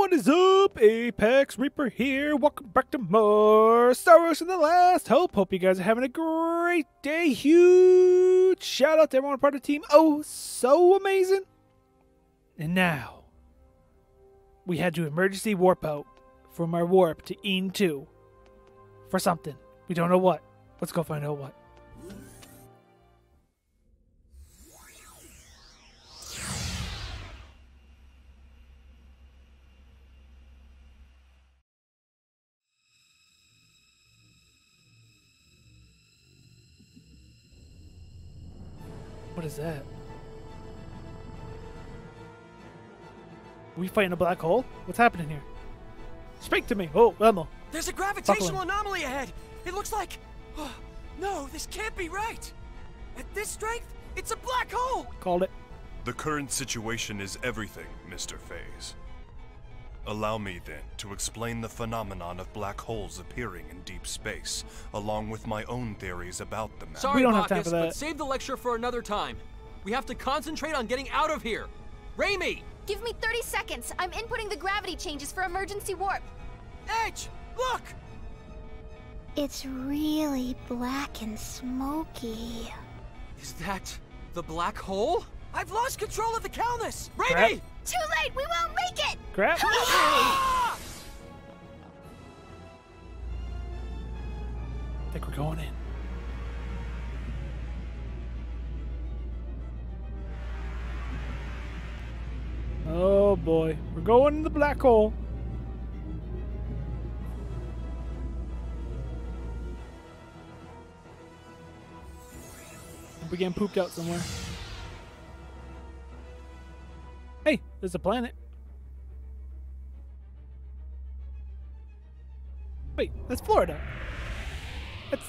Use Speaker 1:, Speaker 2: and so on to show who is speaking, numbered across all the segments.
Speaker 1: What is up? ApexReaper here. Welcome back to more Star Wars and the Last Hope. Hope you guys are having a great day. Huge shout out to everyone part of the team. Oh, so amazing. And now, we had to emergency warp out from our warp to Eden 2 for something. We don't know what. Let's go find out what. What is that? Are we fighting a black hole? What's happening here? Speak to me! Oh, Emma.
Speaker 2: There's a gravitational anomaly ahead! It looks like... Oh, no, this can't be right! At this strength, it's a black hole!
Speaker 1: Called it.
Speaker 3: The current situation is everything, Mr. Phase. Allow me, then, to explain the phenomenon of black holes appearing in deep space, along with my own theories about the matter.
Speaker 2: Sorry,
Speaker 1: We don't have time
Speaker 2: Bacchus,
Speaker 1: for that.
Speaker 2: but save the lecture for another time. We have to concentrate on getting out of here. Raimi!
Speaker 4: Give me 30 seconds. I'm inputting the gravity changes for emergency warp.
Speaker 2: Edge, look!
Speaker 5: It's really black and smoky.
Speaker 2: Is that the black hole? I've lost control of the Calnus! Raimi!
Speaker 1: Crap.
Speaker 4: Too late. We won't make it.
Speaker 1: Crap.
Speaker 2: Ah!
Speaker 1: I think we're going in. Oh boy. We're going in the black hole. We're getting pooped out somewhere. Hey, there's a planet. Wait, that's Florida.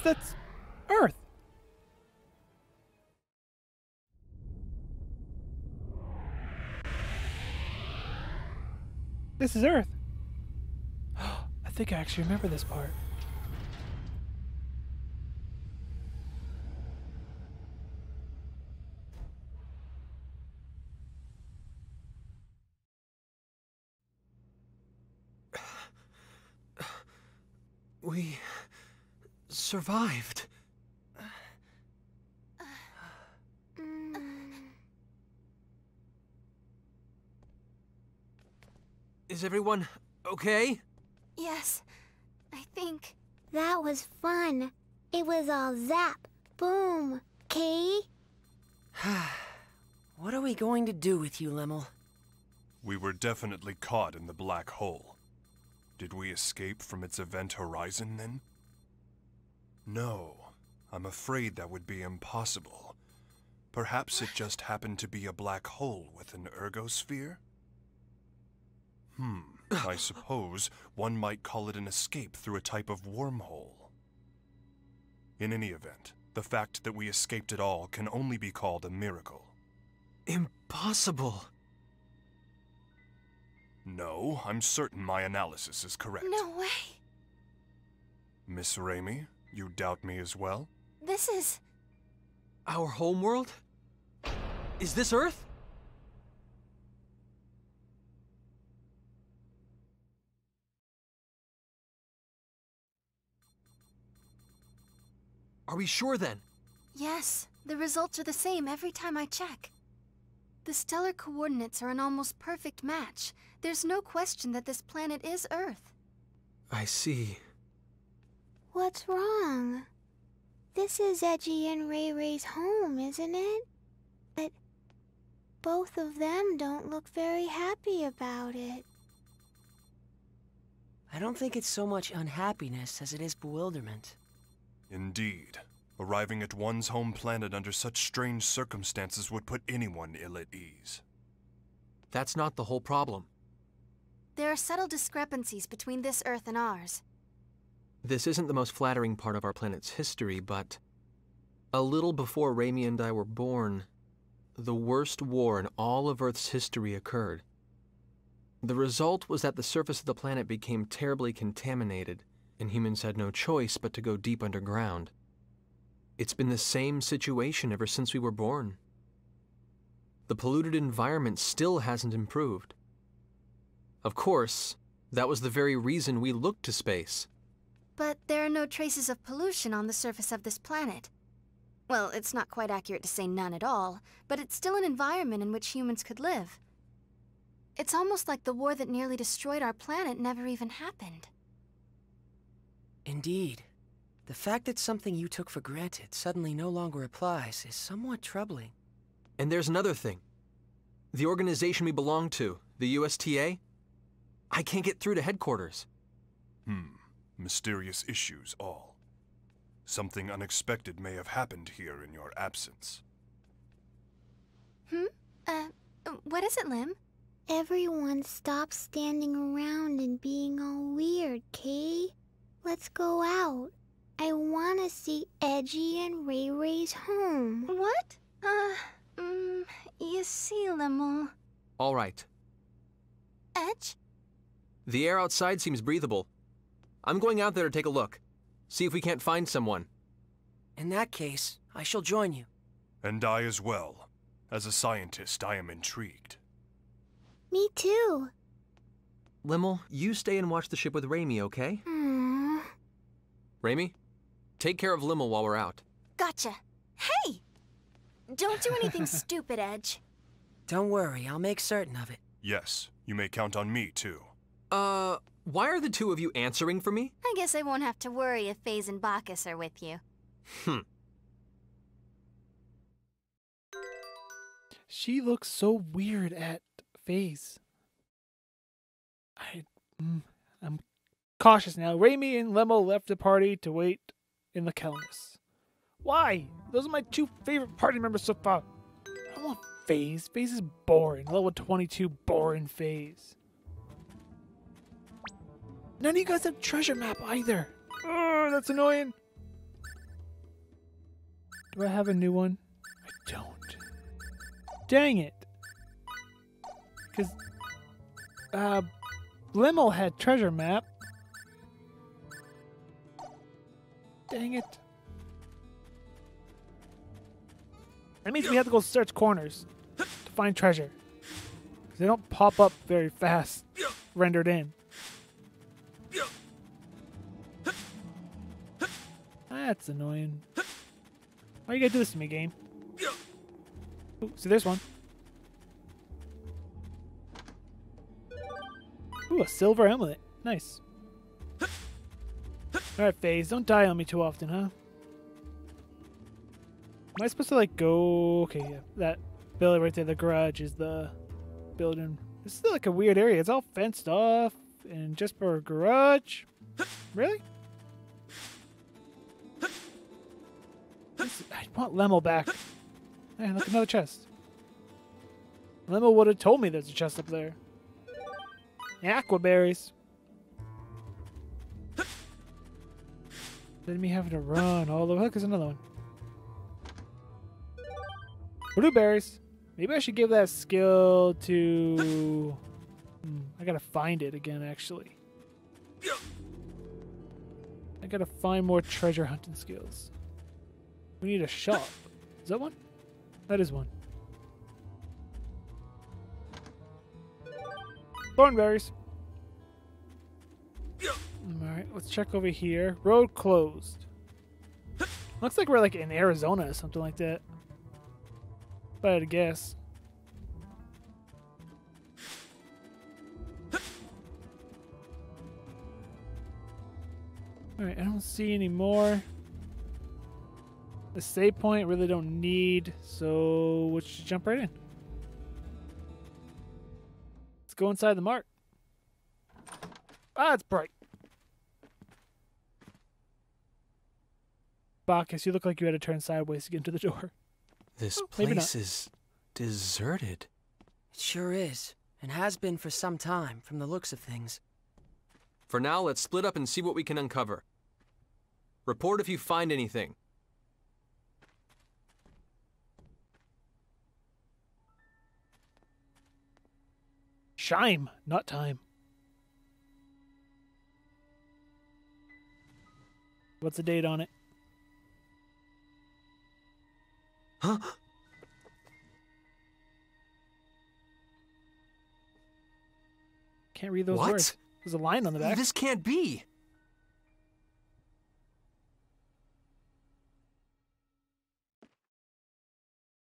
Speaker 1: That's Earth. This is Earth. I think I actually remember this part.
Speaker 2: We... survived. Is everyone okay?
Speaker 4: Yes, I think.
Speaker 5: That was fun. It was all zap, boom, Kay?
Speaker 6: What are we going to do with you, Lemmel?
Speaker 3: We were definitely caught in the black hole. Did we escape from its event horizon, then? No, I'm afraid that would be impossible. Perhaps it just happened to be a black hole with an ergosphere? I suppose one might call it an escape through a type of wormhole. In any event, the fact that we escaped at all can only be called a miracle.
Speaker 2: Impossible.
Speaker 3: No, I'm certain my analysis is correct.
Speaker 4: No way.
Speaker 3: Miss Raimi, you doubt me as well?
Speaker 4: This is...
Speaker 2: Our homeworld? Is this Earth? Are we sure then?
Speaker 4: Yes, the results are the same every time I check. The stellar coordinates are an almost perfect match. There's no question that this planet is Earth.
Speaker 2: I see.
Speaker 5: What's wrong? This is Edgy and Ray Ray's home, isn't it? But both of them don't look very happy about it.
Speaker 6: I don't think it's so much unhappiness as it is bewilderment.
Speaker 3: Indeed. Arriving at one's home planet under such strange circumstances would put anyone ill at ease.
Speaker 2: That's not the whole problem.
Speaker 4: There are subtle discrepancies between this Earth and ours.
Speaker 2: This isn't the most flattering part of our planet's history, but a little before Raimi and I were born, the worst war in all of Earth's history occurred. The result was that the surface of the planet became terribly contaminated, and humans had no choice but to go deep underground. It's been the same situation ever since we were born. The polluted environment still hasn't improved. Of course, that was the very reason we looked to space.
Speaker 4: But there are no traces of pollution on the surface of this planet. Well, it's not quite accurate to say none at all, but it's still an environment in which humans could live. It's almost like the war that nearly destroyed our planet never even happened.
Speaker 6: Indeed. The fact that something you took for granted suddenly no longer applies is somewhat troubling.
Speaker 2: And there's another thing. The organization we belong to, the USTA, I can't get through to headquarters.
Speaker 3: Mysterious issues all. Something unexpected may have happened here in your absence.
Speaker 4: What is it, Lim?
Speaker 5: Everyone stop standing around and being all weird, Kay. Let's go out. I want to see Edgy and Ray Ray's home.
Speaker 4: What? You see, Limmel.
Speaker 2: All right.
Speaker 4: Edge?
Speaker 2: The air outside seems breathable. I'm going out there to take a look. See if we can't find someone.
Speaker 6: In that case, I shall join you.
Speaker 3: And I as well. As a scientist, I am intrigued.
Speaker 5: Me too.
Speaker 2: Limmel, you stay and watch the ship with Raimi, okay? Raimi, take care of Limmel while we're out.
Speaker 4: Gotcha. Hey! Don't do anything stupid, Edge.
Speaker 6: Don't worry, I'll make certain of it.
Speaker 3: Yes, you may count on me too.
Speaker 2: Why are the two of you answering for me?
Speaker 4: I guess I won't have to worry if Faze and Bacchus are with you.
Speaker 1: She looks so weird at Faze. I'm cautious now. Raimi and Lemo left the party to wait in the Kelmis. Why? Those are my two favorite party members so far. I don't want Faze. Faze is boring. Level 22 boring Faze. None of you guys have treasure map either. Oh, that's annoying. Do I have a new one? I don't. Dang it. Because Limo had treasure map. Dang it. That means we have to go search corners to find treasure. They don't pop up very fast, rendered in. That's annoying. Why you gotta do this to me, game? Ooh, so there's one. Ooh, a silver amulet. Nice. Alright, Faze, don't die on me too often, huh? Am I supposed to, like, go... Okay, yeah. That building right there, the garage, is the building. This is, like, a weird area. It's all fenced off. And just for a garage? Really? I want Lemo back. Hey, look, another chest. Lemo would have told me there's a chest up there. Aquaberries. Then me having to run all the way. Look, there's another one. Blueberries. Maybe I should give that skill to... I gotta find it again, actually. I gotta find more treasure hunting skills. We need a shop. Is that one? That is one. Thornberries. Alright, let's check over here. Road closed. Looks like we're like in Arizona or something like that. If I had to guess. Alright, I don't see any more. The save point really don't need, so let's just jump right in. Let's go inside the mart. Ah, it's bright. Bacchus, you look like you had to turn sideways to get into the door.
Speaker 2: This
Speaker 1: maybe
Speaker 2: place
Speaker 1: not.
Speaker 2: is deserted.
Speaker 6: It sure is, and has been for some time, from the looks of things.
Speaker 2: For now, let's split up and see what we can uncover. Report if you find anything.
Speaker 1: Shime, not time. What's the date on it?
Speaker 2: Huh?
Speaker 1: Can't read those
Speaker 2: What?
Speaker 1: words. There's a line on the back.
Speaker 2: This can't be!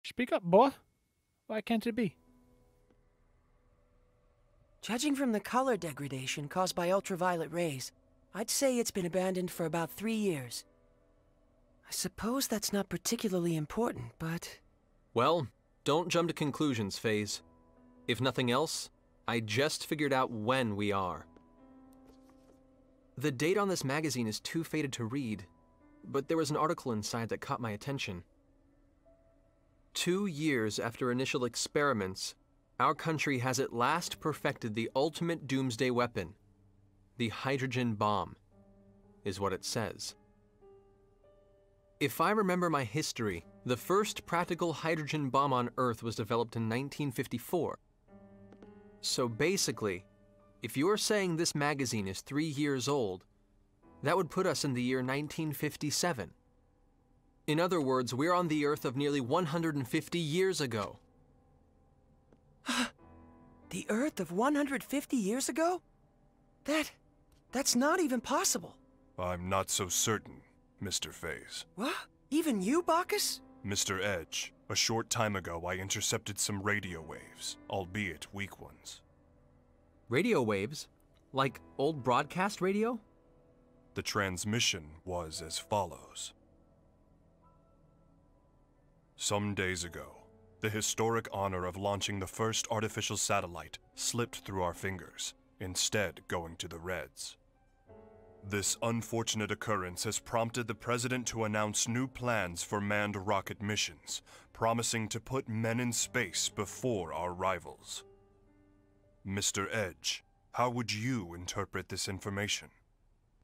Speaker 1: Speak up, boy. Why can't it be?
Speaker 6: Judging from the color degradation caused by ultraviolet rays, I'd say it's been abandoned for about 3 years. I suppose that's not particularly important, but...
Speaker 2: Well, don't jump to conclusions, FaZe. If nothing else, I just figured out when we are. The date on this magazine is too faded to read, but there was an article inside that caught my attention. 2 years after initial experiments, our country has at last perfected the ultimate doomsday weapon. The hydrogen bomb, is what it says. If I remember my history, the first practical hydrogen bomb on Earth was developed in 1954. So basically, if you're saying this magazine is 3 years old, that would put us in the year 1957. In other words, we're on the Earth of nearly 150 years ago.
Speaker 6: The Earth of 150 years ago? That's not even possible.
Speaker 3: I'm not so certain, Mr. FaZe.
Speaker 6: What? Even you, Bacchus?
Speaker 3: Mr. Edge, a short time ago I intercepted some radio waves, albeit weak ones.
Speaker 2: Radio waves? Like old broadcast radio?
Speaker 3: The transmission was as follows. Some days ago, the historic honor of launching the first artificial satellite slipped through our fingers, instead going to the Reds. This unfortunate occurrence has prompted the President to announce new plans for manned rocket missions, promising to put men in space before our rivals. Mr. Edge, how would you interpret this information?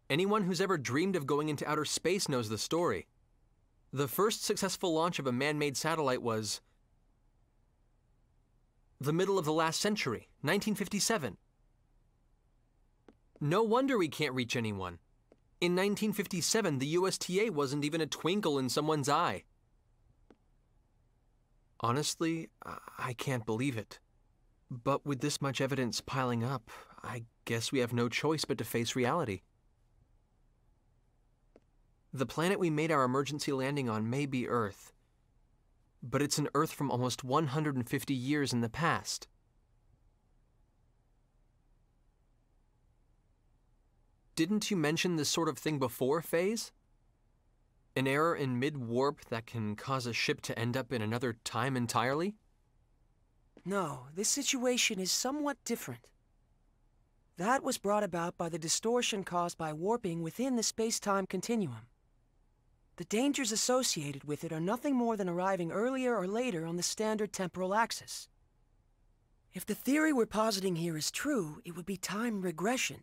Speaker 2: Anyone who's ever dreamed of going into outer space knows the story. The first successful launch of a man-made satellite was the middle of the last century, 1957. No wonder we can't reach anyone. In 1957, the USTA wasn't even a twinkle in someone's eye. Honestly, I can't believe it. But with this much evidence piling up, I guess we have no choice but to face reality. The planet we made our emergency landing on may be Earth, but it's an Earth from almost 150 years in the past. Didn't you mention this sort of thing before, FaZe? An error in mid-warp that can cause a ship to end up in another time entirely?
Speaker 6: No, this situation is somewhat different. That was brought about by the distortion caused by warping within the space-time continuum. The dangers associated with it are nothing more than arriving earlier or later on the standard temporal axis. If the theory we're positing here is true, it would be time regression.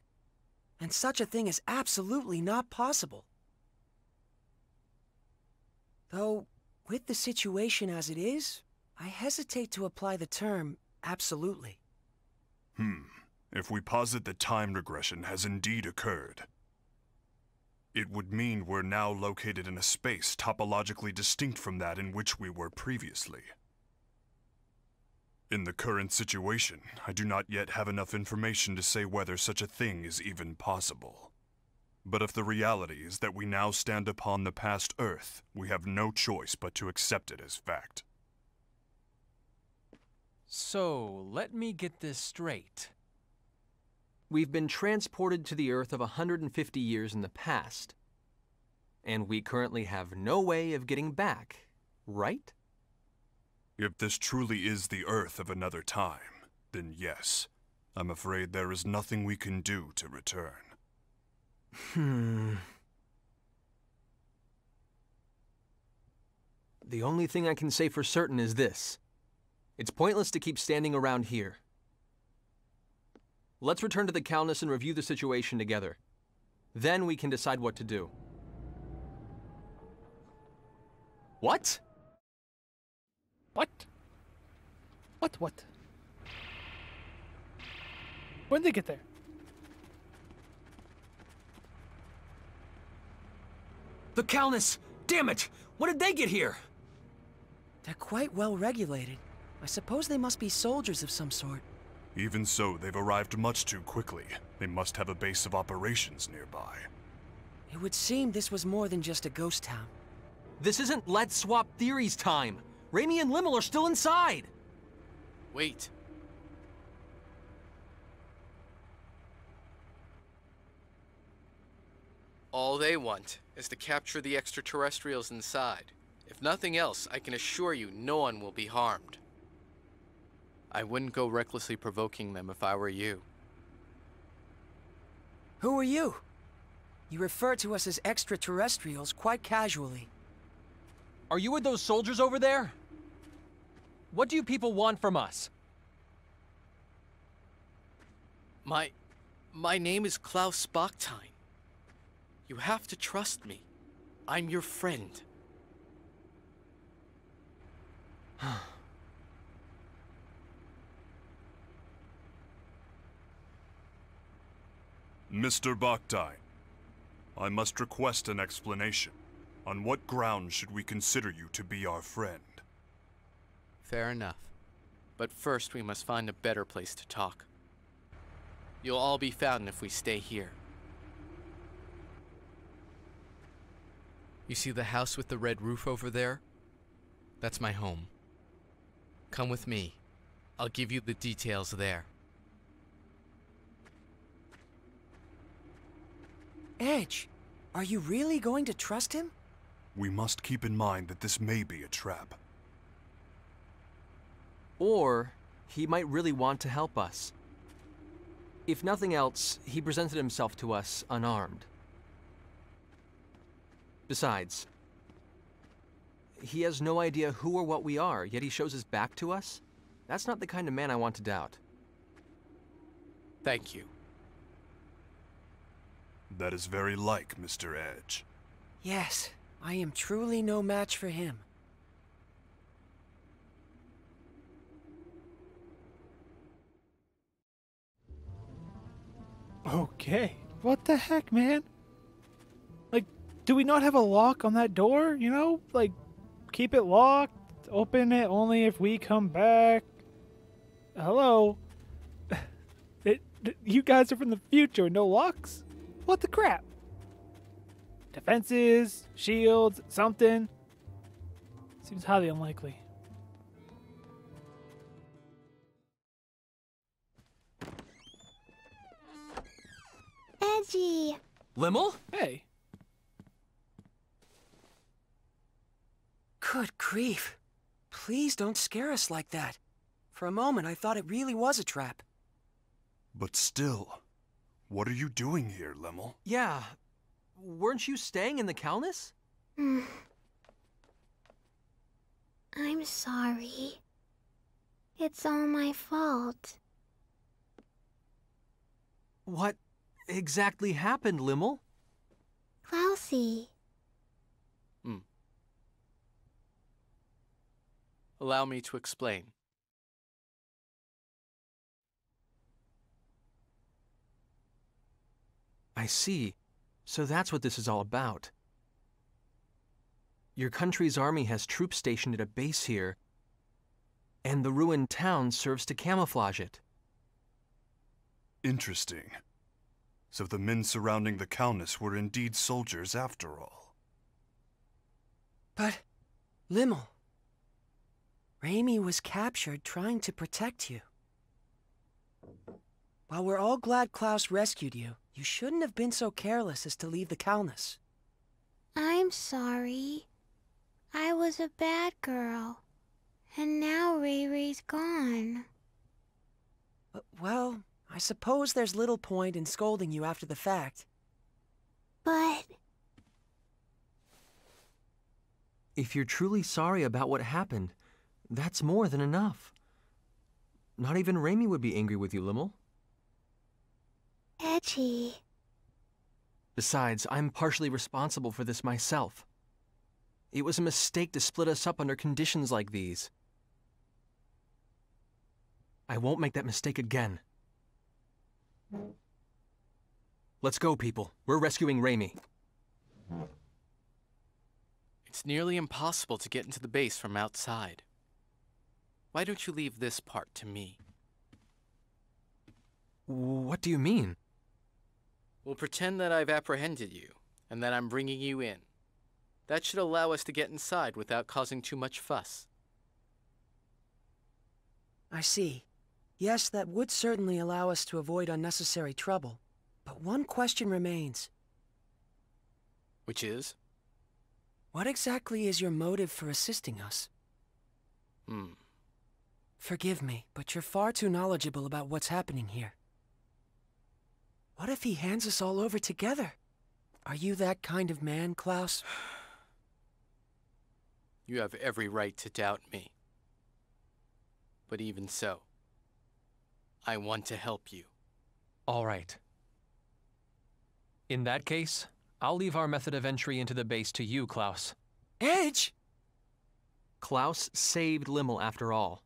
Speaker 6: And such a thing is absolutely not possible. Though, with the situation as it is, I hesitate to apply the term absolutely.
Speaker 3: If we posit that time regression has indeed occurred, it would mean we're now located in a space topologically distinct from that in which we were previously. In the current situation, I do not yet have enough information to say whether such a thing is even possible. But if the reality is that we now stand upon the past Earth, we have no choice but to accept it as fact.
Speaker 2: So, let me get this straight. We've been transported to the Earth of 150 years in the past, and we currently have no way of getting back, right?
Speaker 3: If this truly is the Earth of another time, then yes, I'm afraid there is nothing we can do to return.
Speaker 2: The only thing I can say for certain is this. It's pointless to keep standing around here. Let's return to the Calnus and review the situation together. Then we can decide what to do. What?
Speaker 1: What? What? When did they get there?
Speaker 2: The Calnus! Damn it! When did they get here?
Speaker 6: They're quite well regulated. I suppose they must be soldiers of some sort.
Speaker 3: Even so, they've arrived much too quickly. They must have a base of operations nearby.
Speaker 6: It would seem this was more than just a ghost town.
Speaker 2: This isn't Let's Swap Theories time. Raimi and Limmel are still inside.
Speaker 7: Wait. All they want is to capture the extraterrestrials inside. If nothing else, I can assure you no one will be harmed. I wouldn't go recklessly provoking them if I were you.
Speaker 6: Who are you? You refer to us as extraterrestrials quite casually.
Speaker 2: Are you with those soldiers over there? What do you people want from us?
Speaker 7: My name is Klaus Bachstein. You have to trust me. I'm your friend.
Speaker 3: Mr. Bachstein, I must request an explanation. On what grounds should we consider you to be our friend?
Speaker 7: Fair enough. But first we must find a better place to talk. You'll all be found if we stay here. You see the house with the red roof over there? That's my home. Come with me. I'll give you the details there.
Speaker 6: Edge, are you really going to trust him?
Speaker 3: We must keep in mind that this may be a trap.
Speaker 2: Or he might really want to help us. If nothing else, he presented himself to us unarmed. Besides, he has no idea who or what we are, yet he shows his back to us? That's not the kind of man I want to doubt.
Speaker 7: Thank you.
Speaker 3: That is very like Mr. Edge.
Speaker 6: Yes, I am truly no match for him.
Speaker 1: Okay. What the heck, man? Like, do we not have a lock on that door? You know? Like, keep it locked, open it only if we come back. Hello? You guys are from the future, no locks? What the crap? Defenses, shields, something. Seems highly unlikely.
Speaker 5: Edgy.
Speaker 2: Limmel?
Speaker 1: Hey.
Speaker 6: Good grief. Please don't scare us like that. For a moment, I thought it really was a trap.
Speaker 3: But still, what are you doing here, Limmel?
Speaker 2: Yeah. Weren't you staying in the Calnus?
Speaker 5: I'm sorry. It's all my fault.
Speaker 2: What exactly happened, Limmel?
Speaker 5: Klausy.
Speaker 7: Allow me to explain.
Speaker 2: I see. So that's what this is all about. Your country's army has troops stationed at a base here, and the ruined town serves to camouflage it.
Speaker 3: Interesting. So the men surrounding the Calnus were indeed soldiers after all.
Speaker 6: But, Limmel, Raimi was captured trying to protect you. While we're all glad Klaus rescued you, you shouldn't have been so careless as to leave the Calnus.
Speaker 5: I'm sorry. I was a bad girl. And now Ray Ray's gone.
Speaker 6: Well, I suppose there's little point in scolding you after the fact.
Speaker 5: But...
Speaker 2: If you're truly sorry about what happened, that's more than enough. Not even Raimi would be angry with you, Limmel.
Speaker 5: Edgy.
Speaker 2: Besides, I'm partially responsible for this myself. It was a mistake to split us up under conditions like these. I won't make that mistake again. Let's go, people. We're rescuing Raimi.
Speaker 7: It's nearly impossible to get into the base from outside. Why don't you leave this part to me?
Speaker 2: What do you mean?
Speaker 7: We'll pretend that I've apprehended you, and that I'm bringing you in. That should allow us to get inside without causing too much fuss.
Speaker 6: I see. Yes, that would certainly allow us to avoid unnecessary trouble. But one question remains.
Speaker 7: Which is?
Speaker 6: What exactly is your motive for assisting us? Forgive me, but you're far too knowledgeable about what's happening here. What if he hands us all over together? Are you that kind of man, Klaus?
Speaker 7: You have every right to doubt me. But even so, I want to help you.
Speaker 2: All right. In that case, I'll leave our method of entry into the base to you, Klaus.
Speaker 6: Edge!
Speaker 2: Klaus saved Limmel after all.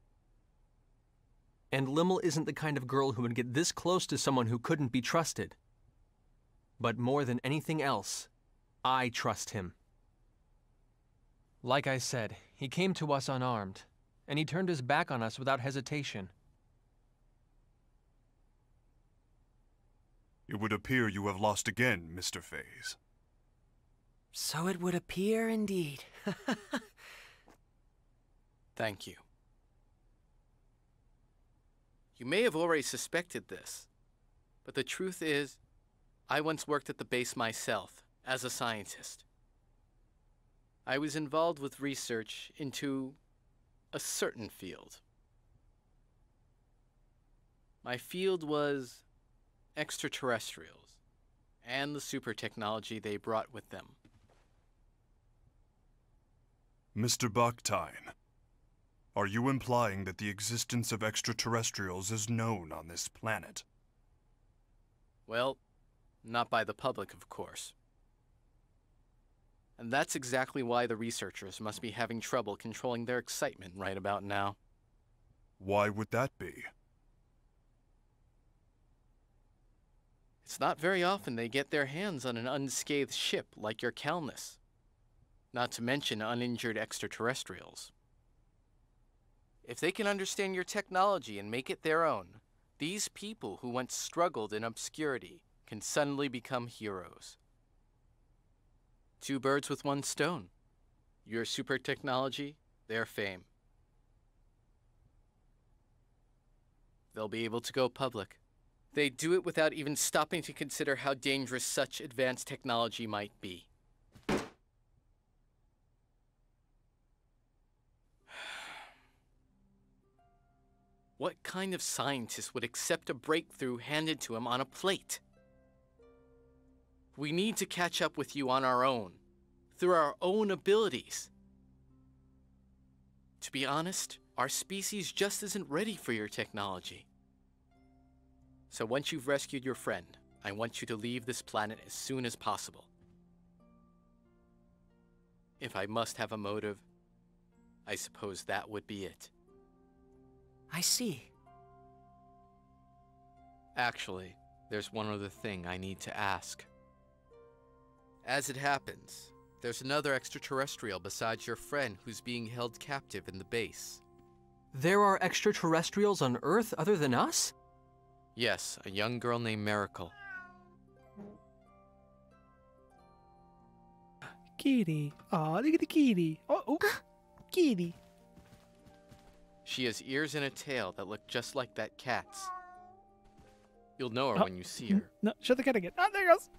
Speaker 2: And Limmel isn't the kind of girl who would get this close to someone who couldn't be trusted. But more than anything else, I trust him. Like I said, he came to us unarmed, and he turned his back on us without hesitation.
Speaker 3: It would appear you have lost again, Mr. Faze.
Speaker 6: So it would appear indeed.
Speaker 7: Thank you. You may have already suspected this, but the truth is, I once worked at the base myself, as a scientist. I was involved with research into a certain field. My field was extraterrestrials, and the super technology they brought with them.
Speaker 3: Mr. Bakhtin, are you implying that the existence of extraterrestrials is known on this planet?
Speaker 7: Well, not by the public, of course. And that's exactly why the researchers must be having trouble controlling their excitement right about now.
Speaker 3: Why would that be?
Speaker 7: It's not very often they get their hands on an unscathed ship like your Calnus. Not to mention uninjured extraterrestrials. If they can understand your technology and make it their own, these people who once struggled in obscurity can suddenly become heroes. Two birds with one stone. Your super technology, their fame. They'll be able to go public. They do it without even stopping to consider how dangerous such advanced technology might be. What kind of scientist would accept a breakthrough handed to him on a plate? We need to catch up with you on our own, through our own abilities. To be honest, our species just isn't ready for your technology. So once you've rescued your friend, I want you to leave this planet as soon as possible. If I must have a motive, I suppose that would be it.
Speaker 6: I see.
Speaker 7: Actually, there's one other thing I need to ask. As it happens, there's another extraterrestrial besides your friend who's being held captive in the base.
Speaker 2: There are extraterrestrials on Earth other than us?
Speaker 7: Yes, a young girl named Miracle.
Speaker 1: Kitty. Aw, look at the kitty. Oh, kitty.
Speaker 7: She has ears and a tail that look just like that cat's. You'll know her when you see her.
Speaker 1: No, shut the cat again. Oh, there it goes.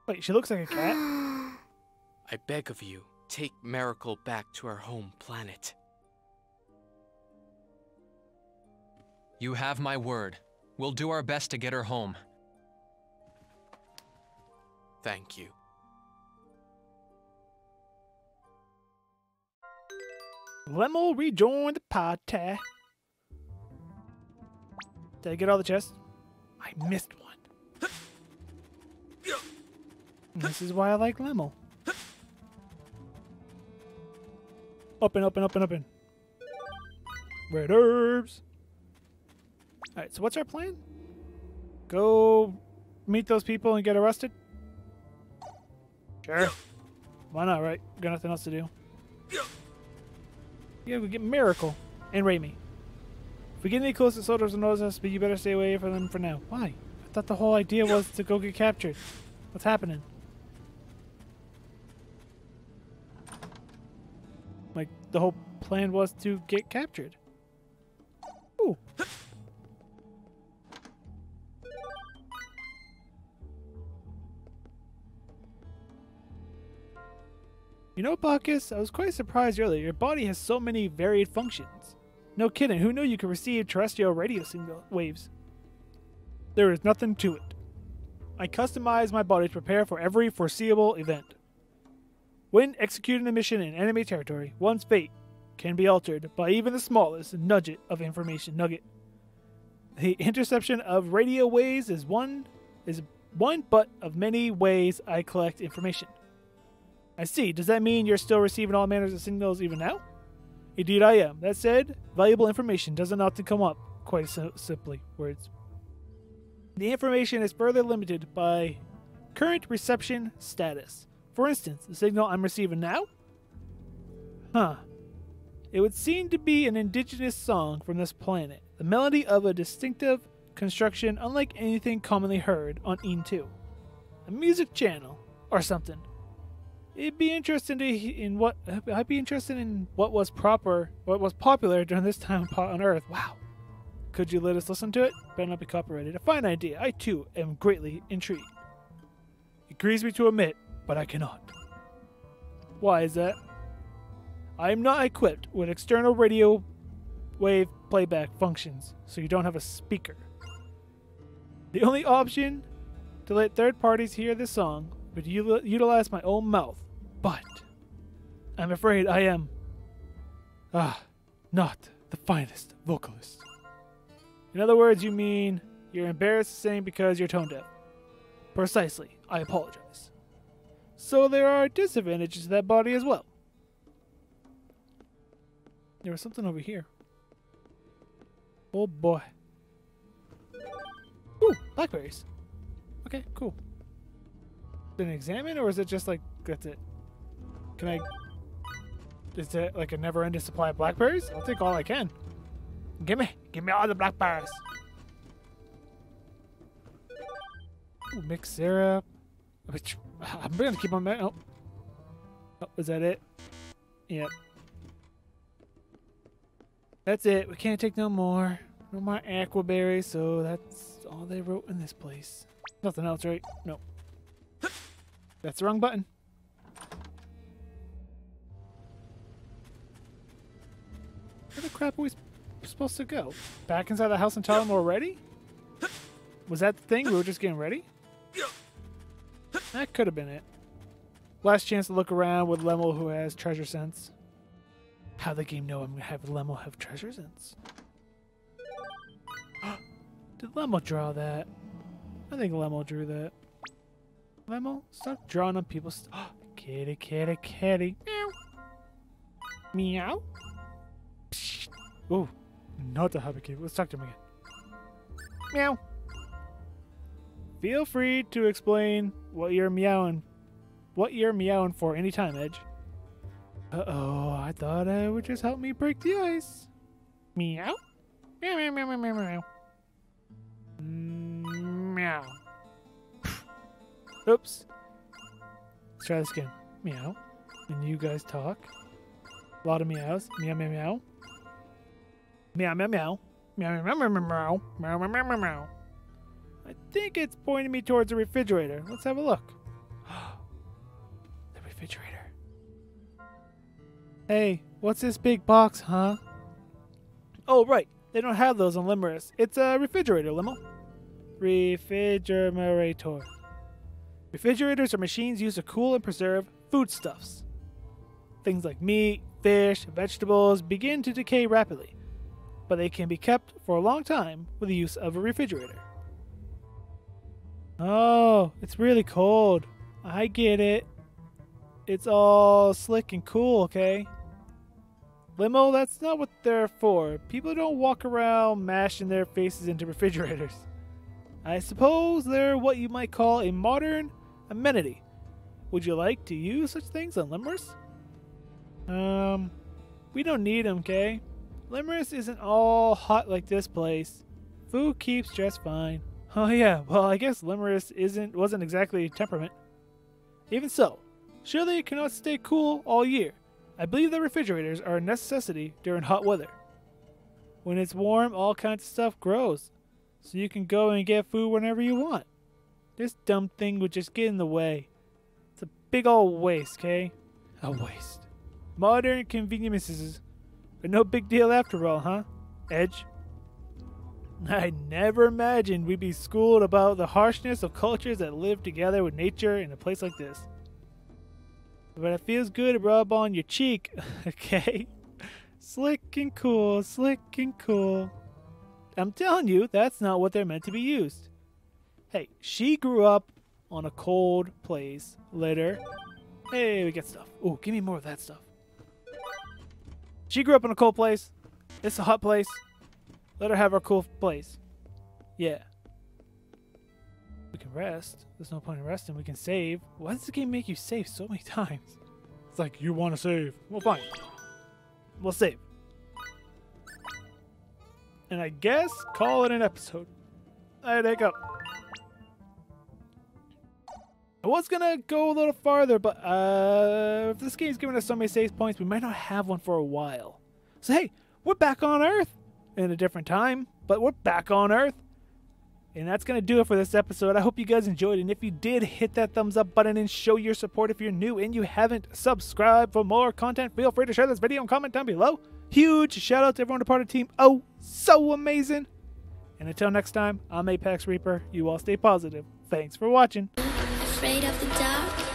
Speaker 1: Wait, she looks like a cat?
Speaker 7: I beg of you, take Miracle back to her home planet.
Speaker 2: You have my word. We'll do our best to get her home.
Speaker 7: Thank you.
Speaker 1: Lemel rejoined the party. Did I get all the chests? I missed one. This is why I like Lemel. Open, open, open, open. Red herbs. Alright, so what's our plan? Go meet those people and get arrested? Sure. Why not, right? Got nothing else to do. Yeah, we get Miracle and Raimi. If we get any closer, soldiers will notice us, but you better stay away from them for now. Why? I thought the whole idea was to go get captured. What's happening? Like, the whole plan was to get captured. Ooh. You know, Bacchus, I was quite surprised earlier. Your body has so many varied functions. No kidding, who knew you could receive terrestrial radio signal waves? There is nothing to it. I customized my body to prepare for every foreseeable event. When executing a mission in enemy territory, one's fate can be altered by even the smallest nugget of information. The interception of radio waves is one but of many ways I collect information. I see. Does that mean you're still receiving all manners of signals even now? Indeed I am. That said, valuable information doesn't often come up quite so simply. Words. The information is further limited by current reception status. For instance, the signal I'm receiving now? Huh. It would seem to be an indigenous song from this planet. The melody of a distinctive construction unlike anything commonly heard on Een 2. A music channel or something. I'd be interested in what was popular during this time on Earth. Wow. Could you let us listen to it? Better not be copyrighted. A fine idea. I too am greatly intrigued. It grieves me to admit, but I cannot. Why is that? I am not equipped with external radio wave playback functions, so you don't have a speaker. The only option to let third parties hear this song would utilize my own mouth, but I'm afraid I am not the finest vocalist. In other words, you mean you're embarrassed to sing because you're tone deaf. Precisely. I apologize. So there are disadvantages to that body as well. There was something over here. Oh boy. Ooh, blackberries. Okay, cool. Did I examine, or is it just like, that's it? Can I... Is it like a never-ending supply of blackberries? I'll take all I can. Give me all the blackberries. Ooh, mixed syrup. I'm gonna keep on... Oh, is that it? Yep. That's it. We can't take no more. No more aquaberries, so that's all they wrote in this place. Nothing else, right? No. That's the wrong button. Where the crap are we supposed to go? Back inside the house and tell them we're ready? Was that the thing? We were just getting ready? That could have been it. Last chance to look around with Lemel, who has treasure sense. How the game know I'm gonna have Lemel have treasure sense? Did Lemel draw that? I think Lemel drew that. Lemel, stop drawing on people's... Kitty, kitty, kitty. Meow. Meow. Psst. Ooh, not the happy kitty. Let's talk to him again. Meow. Feel free to explain what you're meowing for anytime, Edge. Uh-oh, I thought it would just help me break the ice. Meow. Meow, meow, meow, meow, meow, meow. Meow. Oops. Let's try this again. Meow. And you guys talk. A lot of meows. Meow, meow, meow. Meow, meow, meow. Meow, meow, meow, meow, meow. Meow, meow, meow, meow, meow. I think it's pointing me towards a refrigerator. Let's have a look. The refrigerator. Hey, what's this big box, huh? Oh, right. They don't have those on Limerus. It's a refrigerator, Lemel. Refrigerator. Refrigerators are machines used to cool and preserve foodstuffs. Things like meat, fish, vegetables begin to decay rapidly, but they can be kept for a long time with the use of a refrigerator. Oh, it's really cold. I get it. It's all slick and cool, okay? Limo, that's not what they're for. People don't walk around mashing their faces into refrigerators. I suppose they're what you might call a modern amenity. Would you like to use such things on Limers? We don't need them, okay? Limerence isn't all hot like this place. Food keeps just fine. Oh yeah, well I guess Limerence wasn't exactly temperament. Even so, surely it cannot stay cool all year. I believe that refrigerators are a necessity during hot weather. When it's warm, all kinds of stuff grows, so you can go and get food whenever you want. This dumb thing would just get in the way. It's a big old waste, okay? A waste. Modern conveniences, but no big deal after all, huh? Edge? I never imagined we'd be schooled about the harshness of cultures that live together with nature in a place like this. But it feels good to rub on your cheek, okay? Slick and cool, slick and cool. I'm telling you, that's not what they're meant to be used. Hey, she grew up on a cold place. Later. Hey, we get stuff. Ooh, give me more of that stuff. She grew up in a cold place. It's a hot place. Let her have her cool place. Yeah. We can rest. There's no point in resting. We can save. Why does the game make you save so many times? It's like, you want to save. Well, fine. We'll save. And I guess call it an episode. Alright, there you go. I was gonna go a little farther, but if this game's giving us so many save points, we might not have one for a while. So hey, we're back on Earth in a different time, but we're back on Earth. And that's going to do it for this episode. I hope you guys enjoyed it. And if you did, hit that thumbs up button and show your support. If you're new and you haven't subscribed for more content, feel free to share this video and comment down below. Huge shout out to everyone a part of the team. Oh, so amazing. And until next time, I'm ApexReaper. You all stay positive. Thanks for watching.
Speaker 8: Afraid of the dark?